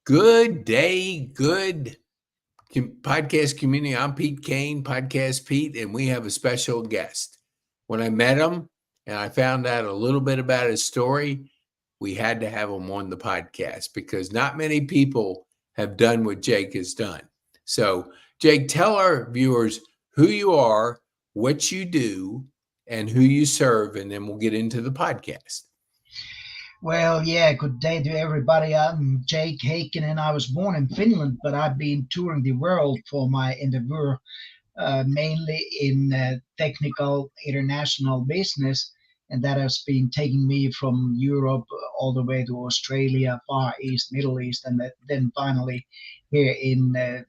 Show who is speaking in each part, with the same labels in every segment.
Speaker 1: Good day, good podcast community. I'm Pete Kane, Podcast Pete, and we have a special guest. When I met him and I found out a little bit about his story, we had to have him on the podcast because not many people have done what Jake has done. So, Jake, tell our viewers who you are, what you do, and who you serve, and then we'll get into the podcast.
Speaker 2: Well, yeah, good day to everybody. I'm Jake Heikkinen. I was born in Finland, but I've been touring the world for my endeavor, mainly in technical international business. And that has been taking me from Europe all the way to Australia, Far East, Middle East, and then finally here in,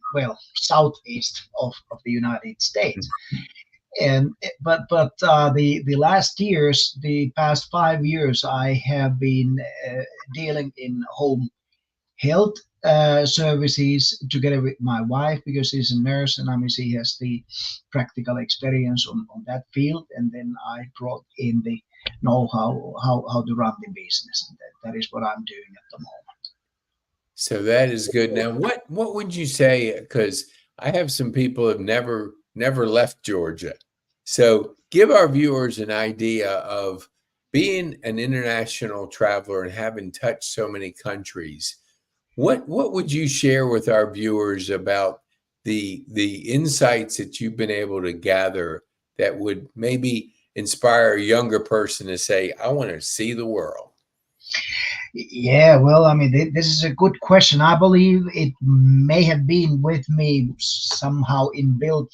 Speaker 2: southeast of the United States. And the last years, the past 5 years, I have been dealing in home health services together with my wife because she's a nurse and I mean she has the practical experience on that field. And then I brought in the know-how how to run the business, and that is what I'm doing at the moment.
Speaker 1: So that is good. Now, what would you say? Because I have some people have never left Georgia. So give our viewers an idea of being an international traveler and having touched so many countries. What would you share with our viewers about the insights that you've been able to gather that would maybe inspire a younger person to say, I want to see the world?
Speaker 2: Yeah, well, I mean, this is a good question. I believe it may have been with me somehow inbuilt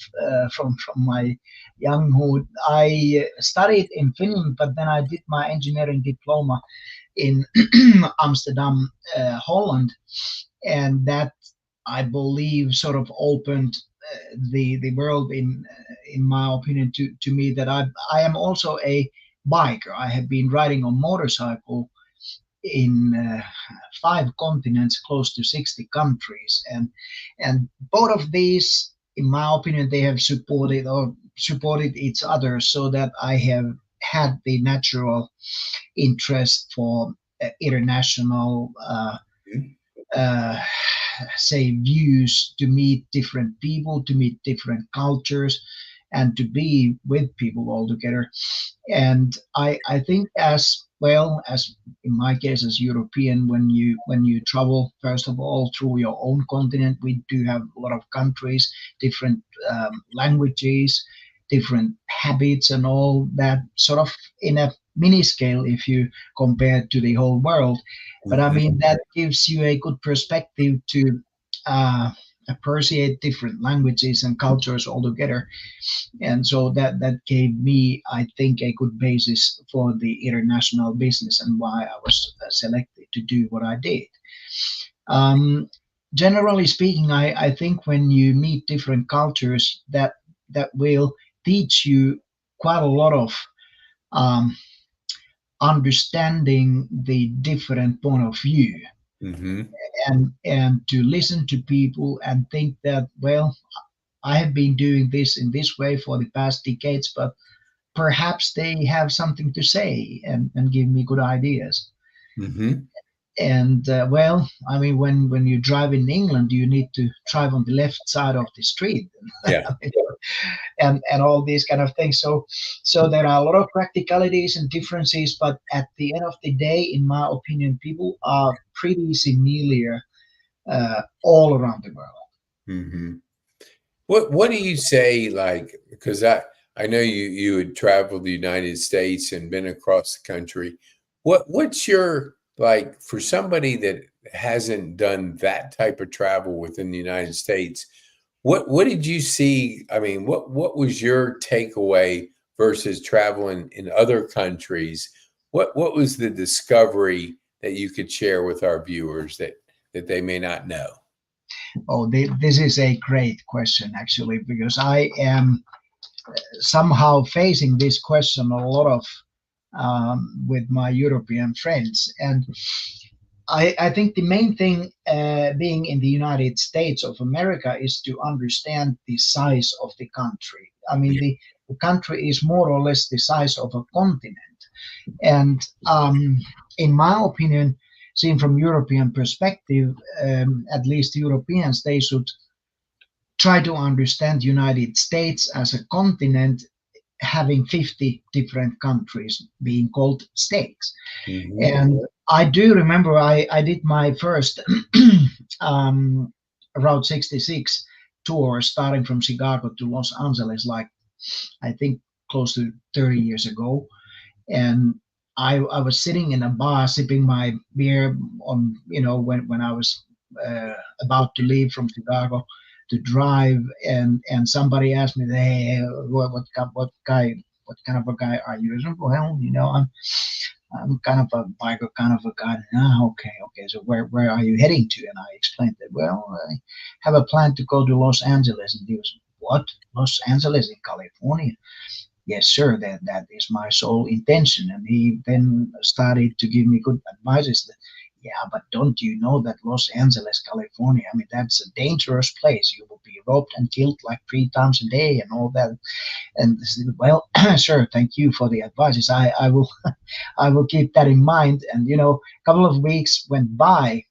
Speaker 2: from my younghood. I studied in Finland, but then I did my engineering diploma in Amsterdam, Holland, and that I believe sort of opened the world in my opinion to me that I am also a biker. I have been riding on motorcycle in 5 continents, close to 60 countries, and both of these, in my opinion, they have supported each other, so that I have had the natural interest for international uh, say views, to meet different people, to meet different cultures, and to be with people all together. And I think as well as in my case as European, when you travel first of all through your own continent, we do have a lot of countries, different languages, different habits, and all that sort of in a mini scale if you compare to the whole world. But I mean that gives you a good perspective to uh, appreciate different languages and cultures altogether, and so that gave me, I think, a good basis for the international business and why I was selected to do what I did. um, Generally speaking, I think when you meet different cultures, that will teach you quite a lot of um, understanding the different point of view,
Speaker 1: Mm-hmm.
Speaker 2: and to listen to people and think that, well, I have been doing this in this way for the past decades, but perhaps they have something to say and give me good ideas.
Speaker 1: Mm-hmm.
Speaker 2: And well, I mean, when you drive in England, you need to drive on the left side of the street,
Speaker 1: Yeah.
Speaker 2: and all these kind of things. So there are a lot of practicalities and differences, but at the end of the day, in my opinion, people are pretty similar all around the world.
Speaker 1: Mm-hmm. What do you say, like, because I know you had traveled the United States and been across the country. What's your, like, for somebody that hasn't done that type of travel within the United States, what did you see? I mean, what was your takeaway versus traveling in other countries? What was the discovery that you could share with our viewers that they may not know?
Speaker 2: Oh, this is a great question, actually, because I am somehow facing this question a lot of with my European friends. And I think the main thing, being in the United States of America, is to understand the size of the country. I mean,
Speaker 1: Yeah.
Speaker 2: the country is more or less the size of a continent. And in my opinion, seen from European perspective, at least Europeans, they should try to understand United States as a continent having 50 different countries being called states.
Speaker 1: Hmm.
Speaker 2: And I do remember I did my first um, Route 66 tour starting from Chicago to Los Angeles, like I think close to 30 years ago. And I was sitting in a bar sipping my beer on, when I was about to leave from Chicago to drive, and somebody asked me, hey, what kind of a guy are you? I said, well, I'm kind of a biker, kind of a guy. Ah, okay. So where are you heading to? And I explained that. Well, I have a plan to go to Los Angeles. And he was, what? Los Angeles in California? Yes, sir. That is my sole intention. And he then started to give me good advices. That, yeah, but don't you know that Los Angeles, California? I mean, that's a dangerous place. You will be robbed and killed like 3 times a day and all that. And well, sure, thank you for the advices. I will I will keep that in mind. And a couple of weeks went by,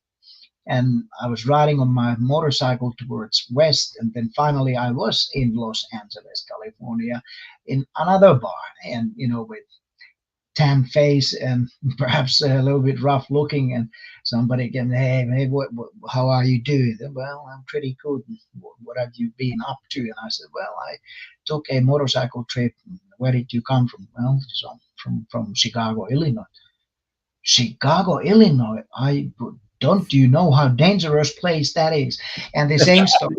Speaker 2: and I was riding on my motorcycle towards west, and then finally I was in Los Angeles, California, in another bar, and with tan face and perhaps a little bit rough looking, and somebody came, hey, how are you doing? Well, I'm pretty good. What have you been up to? And I said, well, I took a motorcycle trip. Where did you come from? Well, so from Chicago, Illinois. Chicago, Illinois. I don't you know how dangerous place that is? And the same story.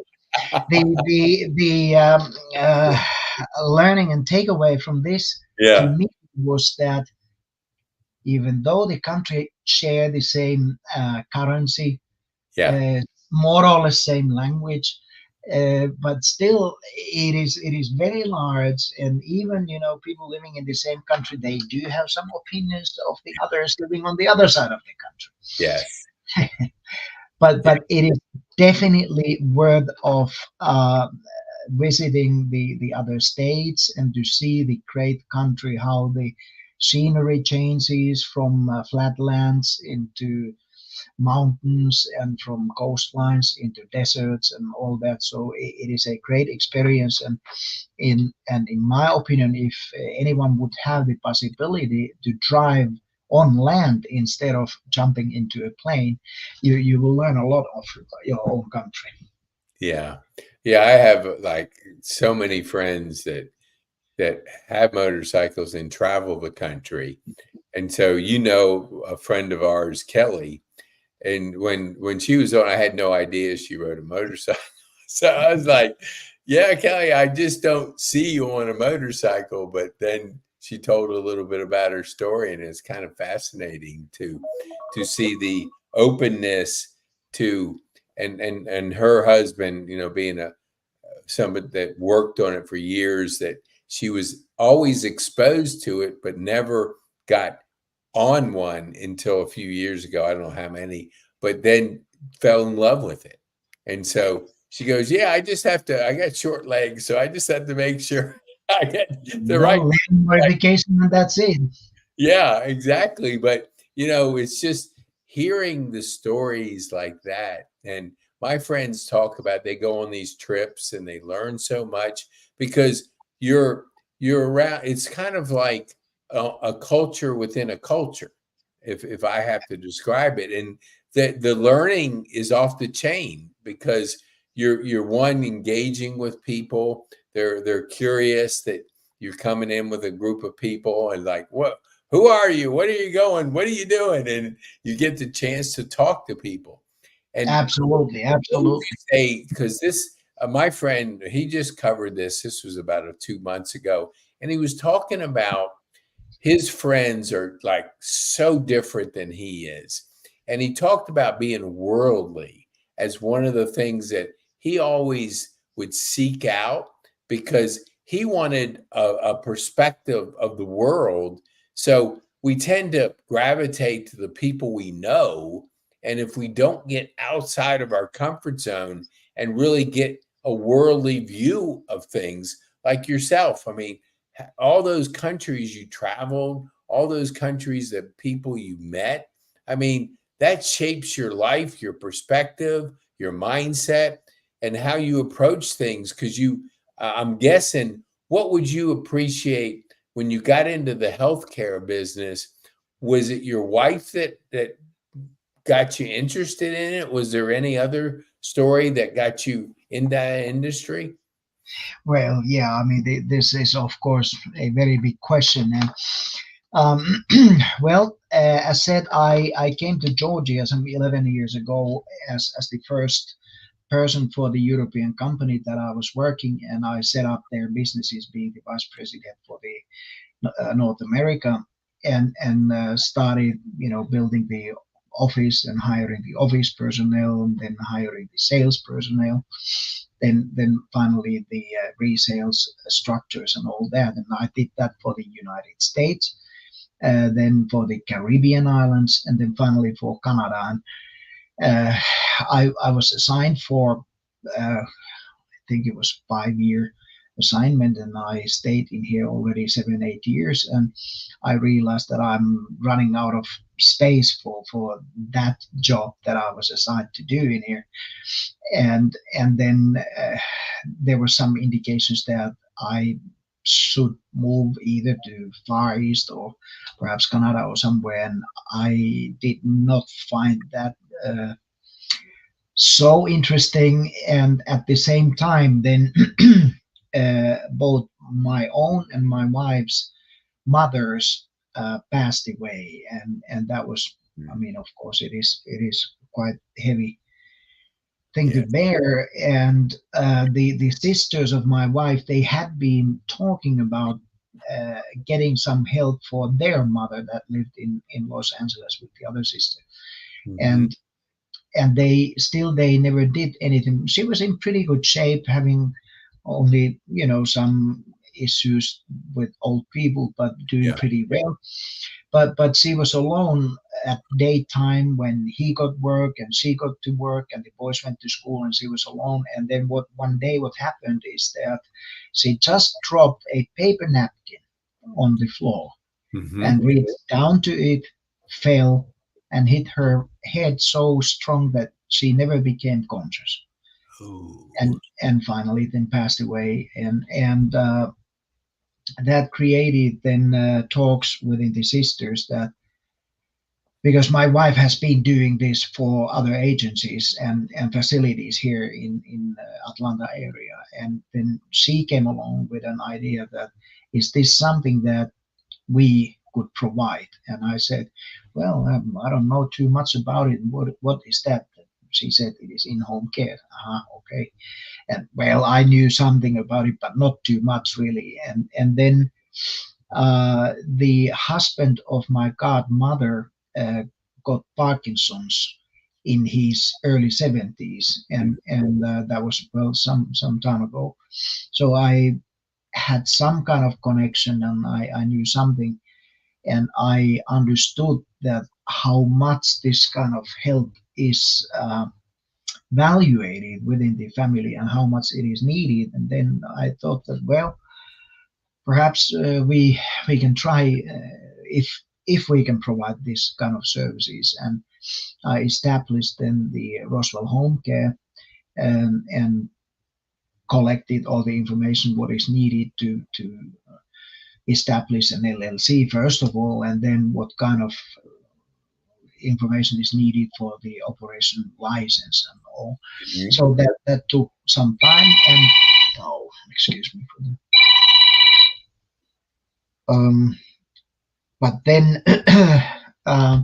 Speaker 2: The learning and takeaway from this to
Speaker 1: Yeah.
Speaker 2: me was that even though the country share the same currency,
Speaker 1: Yeah.
Speaker 2: more or less same language, but still it is very large, and even people living in the same country, they do have some opinions of the others living on the other side of the
Speaker 1: Yes.
Speaker 2: country. But it is definitely worth of visiting the other states and to see the great country, how the scenery changes from flatlands into mountains and from coastlines into deserts and all that. So it is a great experience. And in my opinion, if anyone would have the possibility to drive on land instead of jumping into a plane, you will learn a lot of your own country.
Speaker 1: Yeah. Yeah. I have like so many friends that have motorcycles and travel the country. And so, a friend of ours, Kelly, and when she was on, I had no idea she rode a motorcycle. So I was like, yeah, Kelly, I just don't see you on a motorcycle. But then she told a little bit about her story, and it's kind of fascinating to see the openness to and her husband, being somebody that worked on it for years, that she was always exposed to it, but never got on one until a few years ago. I don't know how many, but then fell in love with it. And so she goes, yeah, I got short legs. So I just have to make sure I get the right.
Speaker 2: Well, lane modification, and that's it.
Speaker 1: Yeah, exactly. But, it's just hearing the stories like that. And my friends talk about, they go on these trips and they learn so much because you're around. It's kind of like a culture within a culture, if I have to describe it. And the learning is off the chain because you're one, engaging with people. They're curious that you're coming in with a group of people and like, what, who are you? What are you going? What are you doing? And you get the chance to talk to people. And
Speaker 2: Absolutely,
Speaker 1: what would
Speaker 2: absolutely.
Speaker 1: you say? Because this, my friend, he just covered this. This was about 2 months ago, and he was talking about his friends are like so different than he is. And he talked about being worldly as one of the things that he always would seek out because he wanted a perspective of the world. So we tend to gravitate to the people we know. And if we don't get outside of our comfort zone and really get a worldly view of things, like yourself, I mean, all those countries you traveled, all those countries that people you met. I mean, that shapes your life, your perspective, your mindset, and how you approach things. Because I'm guessing, what would you appreciate when you got into the healthcare business? Was it your wife that got you interested in it? Was there any other story that got you in that industry?
Speaker 2: Well, yeah, I mean, this is, of course, a very big question. And well, as said, I came to Georgia some 11 years ago as the first person for the European company that I was working, and I set up their businesses, being the vice president for the North America, and started, building the office and hiring the office personnel, and then hiring the sales personnel, then finally the resales structures and all that. And I did that for the United States, then for the Caribbean islands, and then finally for Canada. And uh, I was assigned for, I think it was 5 year assignment, and I stayed in here already 7 8 years, and I realized that I'm running out of space for that job that I was assigned to do in here. And then there were some indications that I should move either to Far East or perhaps Canada or somewhere, and I did not find that so interesting. And at the same time, then both my own and my wife's mothers passed away, and that was, I mean, of course, it is quite heavy thing to
Speaker 1: Yeah.
Speaker 2: bear. And the sisters of my wife, they had been talking about getting some help for their mother that lived in Los Angeles with the other sister.
Speaker 1: Hmm.
Speaker 2: And they never did anything. She was in pretty good shape, having only, some issues with old people, but doing
Speaker 1: Yeah.
Speaker 2: pretty well. But she was alone at daytime when he got work and she got to work and the boys went to school, and she was alone. And then one day what happened is that she just dropped a paper napkin on the floor
Speaker 1: Hmm.
Speaker 2: and reached down to it, fell, and hit her head so strong that she never became conscious,
Speaker 1: Oh,
Speaker 2: and finally then passed away. And that created then talks within the sisters, that because my wife has been doing this for other agencies and facilities here in Atlanta area, and then she came along with an idea that, is this something that we could provide? And I said, well, I don't know too much about it. What is that? She said, it is in-home care. Okay. And well, I knew something about it, but not too much really. And then the husband of my godmother got Parkinson's in his early 70s, and that was, well, some time ago. So I had some kind of connection, and I knew something, and I understood that how much this kind of help is valuated within the family and how much it is needed. And then I thought that, well, perhaps we can try, if we can provide this kind of services. And I established then the Roswell Home Care, and collected all the information what is needed to establish an LLC first of all, and then what kind of information is needed for the operation license and all.
Speaker 1: mhm.
Speaker 2: So that took some time. And oh, excuse me for that. Um, but then uh,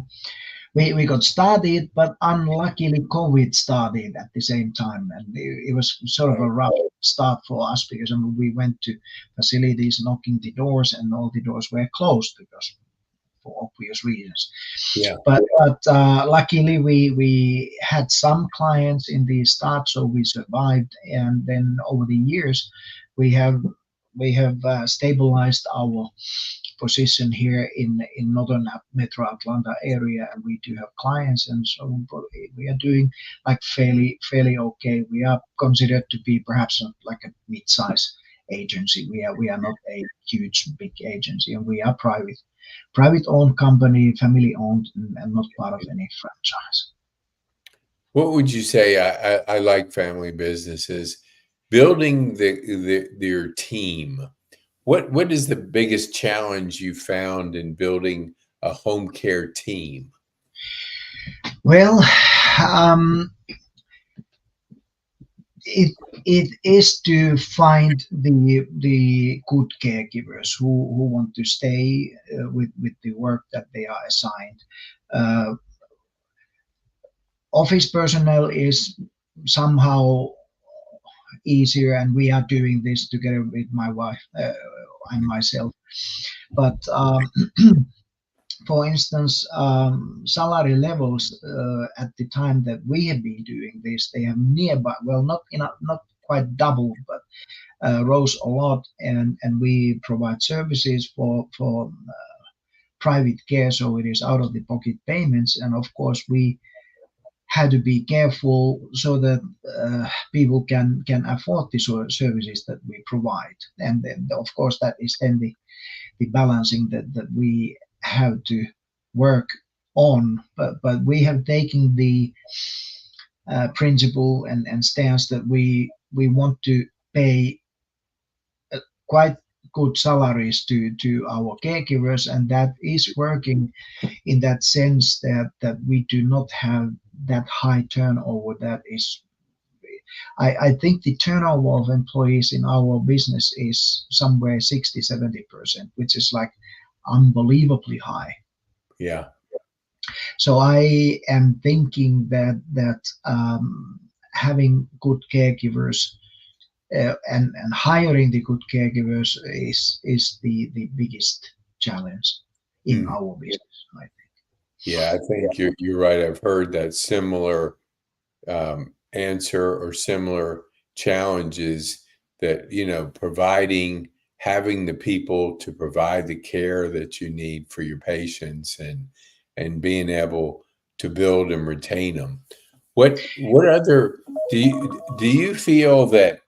Speaker 2: we got started, but unluckily COVID started at the same time, and it was sort of a rough start for us, because I mean, we went to facilities knocking the doors, and all the doors were closed because for obvious reasons.
Speaker 1: Yeah.
Speaker 2: But luckily we had some clients in the start, so we survived. And then over the years, we have we have stabilized our position here in northern Metro Atlanta area, and we do have clients, and so we are doing like fairly okay. We are considered to be perhaps like a mid-size agency. We are not a huge big agency, and we are private private owned company, family owned, and not part of any franchise.
Speaker 1: What would you say? I like family businesses. Building their team. What is the biggest challenge you found in building a home care team?
Speaker 2: Well, um, it is to find the good caregivers who want to stay with the work that they are assigned. Uh, Office personnel is somehow easier, and we are doing this together with my wife and myself. But for instance, salary levels at the time that we have been doing this, they have nearby, well, not quite doubled, but rose a lot, and we provide services for private care, so it is out of the pocket payments, and of course we had to be careful so that people can afford the services that we provide, and then of course that is then the balancing that we have to work on, but we have taken the principle and stance that we want to pay quite good salaries to our caregivers, and that is working in that sense that we do not have that high turnover. That is, I think the turnover of employees in our business is somewhere 60-70%, which is like unbelievably high.
Speaker 1: Yeah.
Speaker 2: So I am thinking that having good caregivers and hiring the good caregivers is the biggest challenge in
Speaker 1: Hmm.
Speaker 2: our business, I think.
Speaker 1: Yeah, I think you're right. I've heard that similar answer or similar challenges that, providing, having the people to provide the care that you need for your patients and being able to build and retain them. What other do you feel that,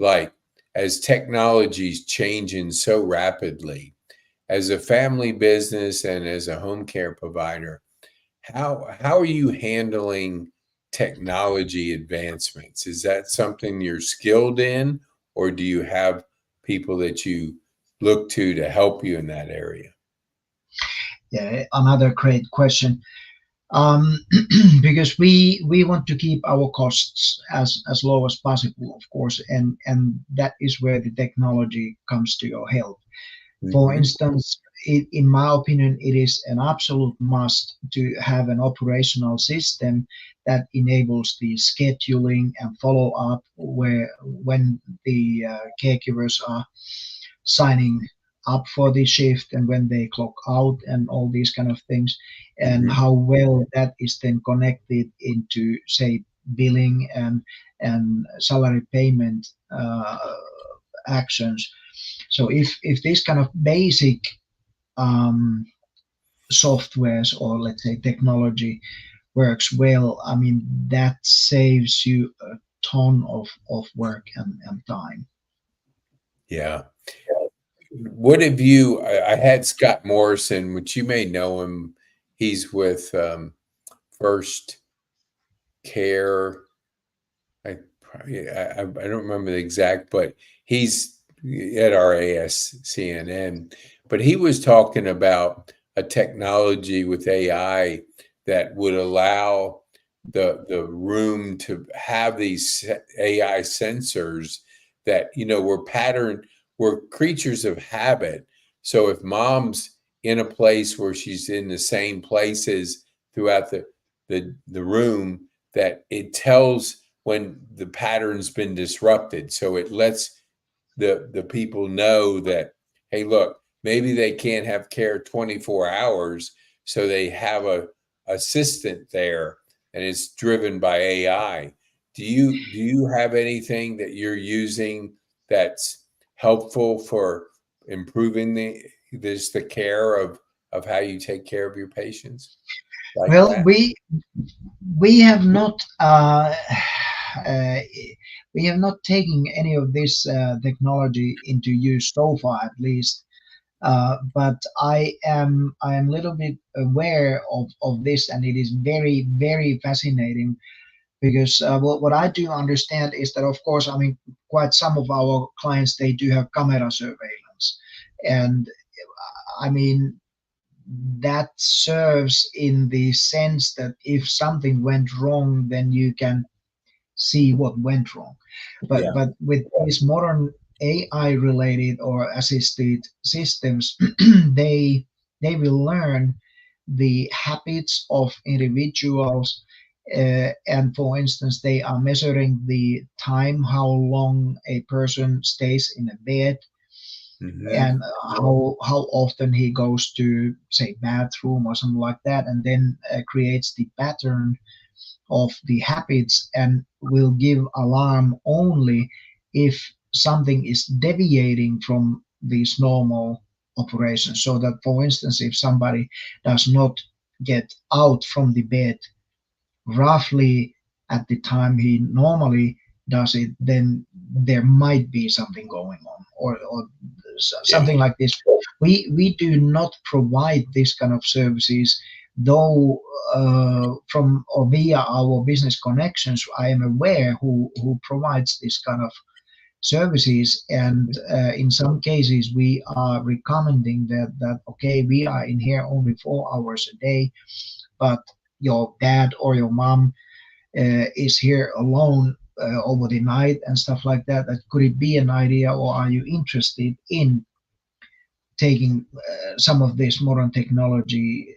Speaker 1: like, as technology's changing so rapidly, as a family business and as a home care provider, how are you handling technology advancements? Is that something you're skilled in, or do you have people that you look to help you in that area?
Speaker 2: Yeah, another great question. Because we want to keep our costs as low as possible, of course, and that is where the technology comes to your help. For
Speaker 1: Hmm.
Speaker 2: instance, in my opinion, it is an absolute must to have an operational system that enables the scheduling and follow up where when the caregivers are signing up for the shift and when they clock out and all these kind of things, and
Speaker 1: Hmm.
Speaker 2: how well that is then connected into, say, billing and salary payment actions. So if this kind of basic um, softwares or let's say technology works well, I mean that saves you a ton of work and time.
Speaker 1: Yeah. What have you? I had Scott Morrison, which you may know him. He's with First Care. I don't remember the exact, but he's at our ASCNN. But he was talking about a technology with AI that would allow the room to have these AI sensors that, we're creatures of habit. So if mom's in a place where she's in the same places throughout the room, that it tells when the pattern's been disrupted. So it lets the people know that, hey, look, maybe they can't have care 24 hours, so they have a assistant there, and it's driven by AI. Do you have anything that you're using that's helpful for improving the care of how you take care of your patients like
Speaker 2: Well,
Speaker 1: that?
Speaker 2: we have not uh, we have not taken any of this technology into use so far, at least. But I am a little bit aware of this, and it is very very fascinating because what I do understand is that, of course, I mean, quite some of our clients, they do have camera surveillance, and I mean, that serves in the sense that if something went wrong, then you can see what went wrong.
Speaker 1: Yeah.
Speaker 2: But with these modern AI related or assisted systems, they they will learn the habits of individuals. And for instance, they are measuring the time, how long a person stays in a bed,
Speaker 1: Hmm.
Speaker 2: and how often he goes to, say, bathroom or something like that, and then creates the pattern of the habits and will give alarm only if something is deviating from these normal operations. So that, for instance, if somebody does not get out from the bed roughly at the time he normally does it, then there might be something going on, or
Speaker 1: Yeah.
Speaker 2: something like this. We do not provide this kind of services, though from or via our business connections, I am aware who provides this kind of services, and in some cases we are recommending that okay, we are in here only 4 hours a day, but your dad or your mom is here alone over the night and stuff like that. That could it be an idea, or are you interested in taking some of this modern technology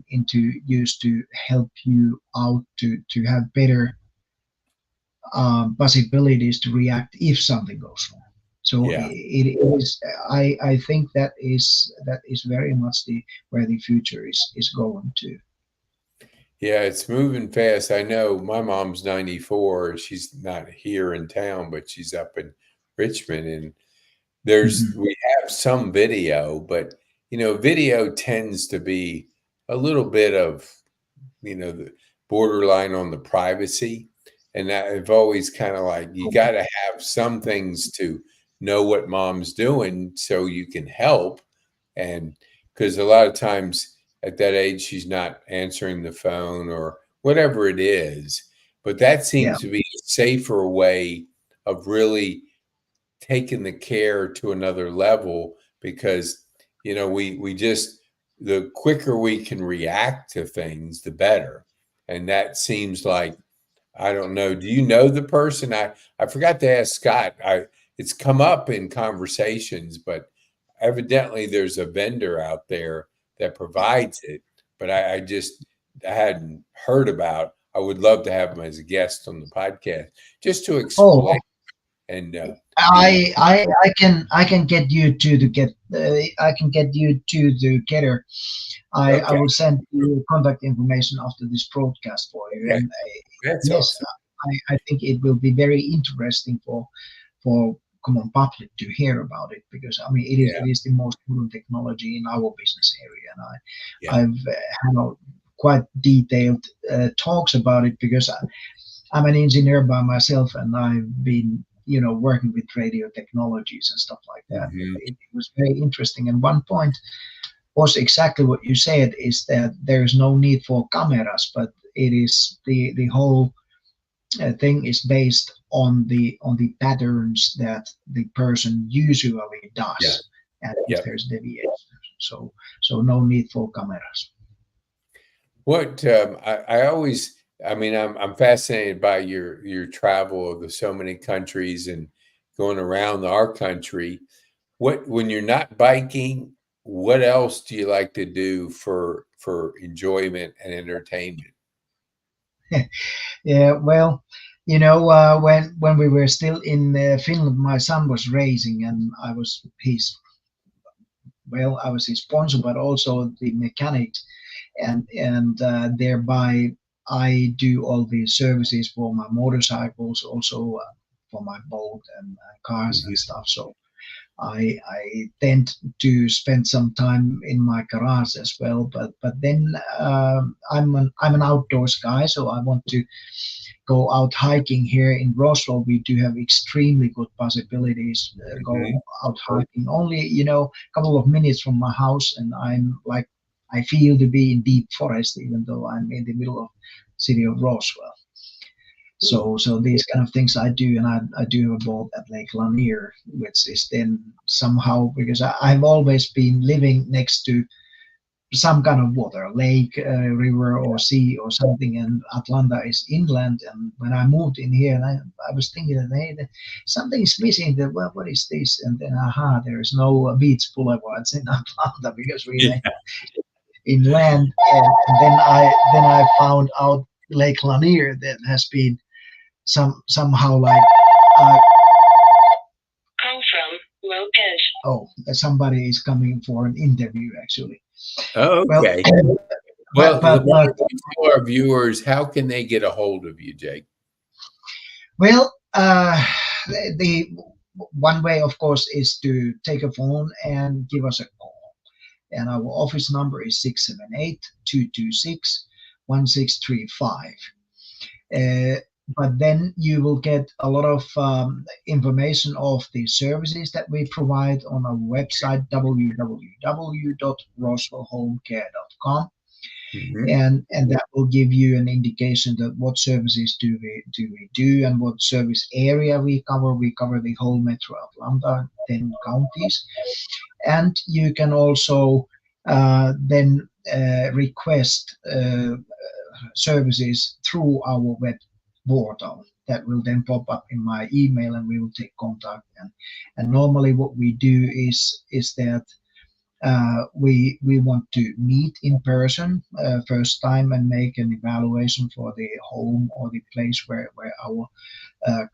Speaker 2: into use to help you out to have better possibilities to react if something goes wrong? So
Speaker 1: Yeah.
Speaker 2: it is. I think that is very much the where the future is going to.
Speaker 1: Yeah, it's moving fast. I know my mom's 94. She's not here in town, but she's up in Richmond, and
Speaker 2: Mhm.
Speaker 1: we have some video, but video tends to be a little bit of, the borderline on the privacy. And I've always kind of like, you got to have some things to know what mom's doing so you can help. And because a lot of times at that age, she's not answering the phone or whatever it is. But that
Speaker 2: Yeah.
Speaker 1: seems to be a safer way of really taking the care to another level because we just the quicker we can react to things the better, and that seems like, I don't know, do you know the person? I forgot to ask Scott. I It's come up in conversations, but evidently there's a vendor out there that provides it, but I hadn't heard about. I would love to have him as a guest on the podcast just to explain.
Speaker 2: Oh,
Speaker 1: And you know
Speaker 2: I can get you two to get I can get you two together. I
Speaker 1: Okay.
Speaker 2: will send you contact information after this broadcast for you.
Speaker 1: Okay.
Speaker 2: And
Speaker 1: That's
Speaker 2: yes,
Speaker 1: awesome.
Speaker 2: I think it will be very interesting for common public to hear about it, because I mean
Speaker 1: Yeah.
Speaker 2: it is the most modern technology in our business area, and
Speaker 1: Yeah.
Speaker 2: I've had quite detailed talks about it because I'm an engineer by myself, and I've been, working with radio technologies and stuff like that.
Speaker 1: Hmm.
Speaker 2: It was very interesting. And one point was exactly what you said: is that there is no need for cameras, but it is the whole thing is based on the patterns that the person usually
Speaker 1: Yeah.
Speaker 2: does, and if
Speaker 1: Yep.
Speaker 2: there's deviation. So no need for cameras.
Speaker 1: What I always, I mean, I'm fascinated by your travel of the so many countries and going around our country. What When you're not biking, what else do you like to do for enjoyment and entertainment?
Speaker 2: Yeah, well, when we were still in Finland, my son was racing, and I was his sponsor, but also the mechanic, and thereby I do all the services for my motorcycles, also for my boat and cars and
Speaker 1: Mhm.
Speaker 2: stuff. So I tend to spend some time in my garage as well. But then I'm an outdoors guy, so I want to go out hiking. Here in Roswell, we do have extremely good possibilities. Go
Speaker 1: Mhm.
Speaker 2: out hiking only, a couple of minutes from my house, and I'm like, I feel to be in deep forest, even though I'm in the middle of city of Roswell. So these kind of things I do, and I do a boat at Lake Lanier, which is then somehow because I've always been living next to some kind of water, lake, river, or sea, or something. And Atlanta is inland. And when I moved in here, and I was thinking that hey, something is missing. That well, what is this? And then there is no beach boulevards in Atlanta because we
Speaker 1: Yeah.
Speaker 2: are inland. And then I found out Lake Lanier that has been somehow like call from Lopez. Oh, somebody is coming for an interview actually.
Speaker 1: Oh,
Speaker 2: Well,
Speaker 1: okay.
Speaker 2: but
Speaker 1: Well,
Speaker 2: but
Speaker 1: why
Speaker 2: but
Speaker 1: don't you tell our viewers how can they get a hold of you, Jake?
Speaker 2: well, the one way, of course, is to take a phone and give us a call. And our office number is 678-226-1635. Uh, but then you will get a lot of information of the services that we provide on our website, www.roswellhomecare.com.
Speaker 1: Mhm.
Speaker 2: And that will give you an indication that what services do we do and what service area we cover. We cover the whole Metro Atlanta, 10 counties, and you can also then request services through our web portal that will then pop up in my email, and we will take contact. And normally what we do is that we want to meet in person first time and make an evaluation for the home or the place where our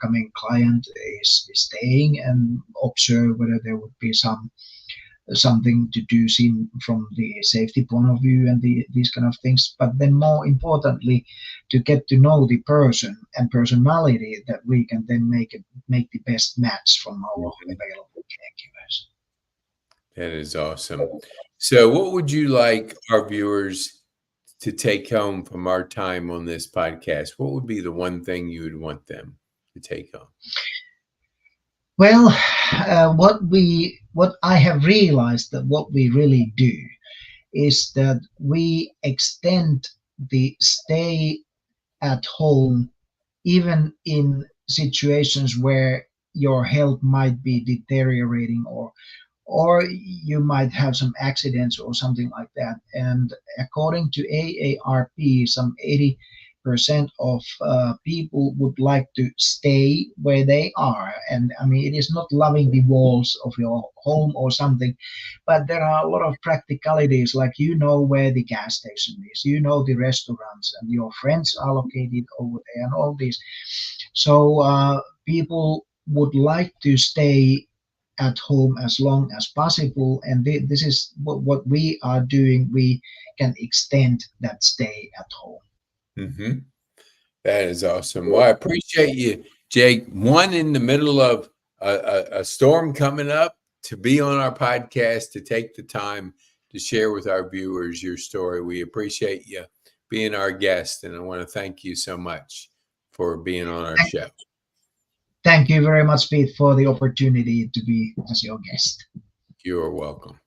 Speaker 2: coming client is staying, and observe whether there would be something to do seen from the safety point of view and these kind of things. But then more importantly, to get to know the person and personality that we can then make the best match from our
Speaker 1: Mhm.
Speaker 2: available caregivers.
Speaker 1: That is awesome. So, what would you like our viewers to take home from our time on this podcast? What would be the one thing you would want them to take home?
Speaker 2: Well, what I have realized that what we really do is that we extend the stay at home even in situations where your health might be deteriorating, or you might have some accidents or something like that. And according to AARP, some 80% of people would like to stay where they are. And I mean, it is not loving the walls of your home or something, but there are a lot of practicalities, like where the gas station is, the restaurants, and your friends are located over there, and all these. So people would like to stay at home as long as possible, and this is what we are doing. We can extend that stay at home.
Speaker 1: Hmm. That is awesome. Well, I appreciate you, Jake. One in the middle of a storm coming up to be on our podcast to take the time to share with our viewers your story. We appreciate you being our guest, and I want to thank you so much for being on our show.
Speaker 2: Thank you very much, Pete, for the opportunity to be as your guest.
Speaker 1: You're welcome.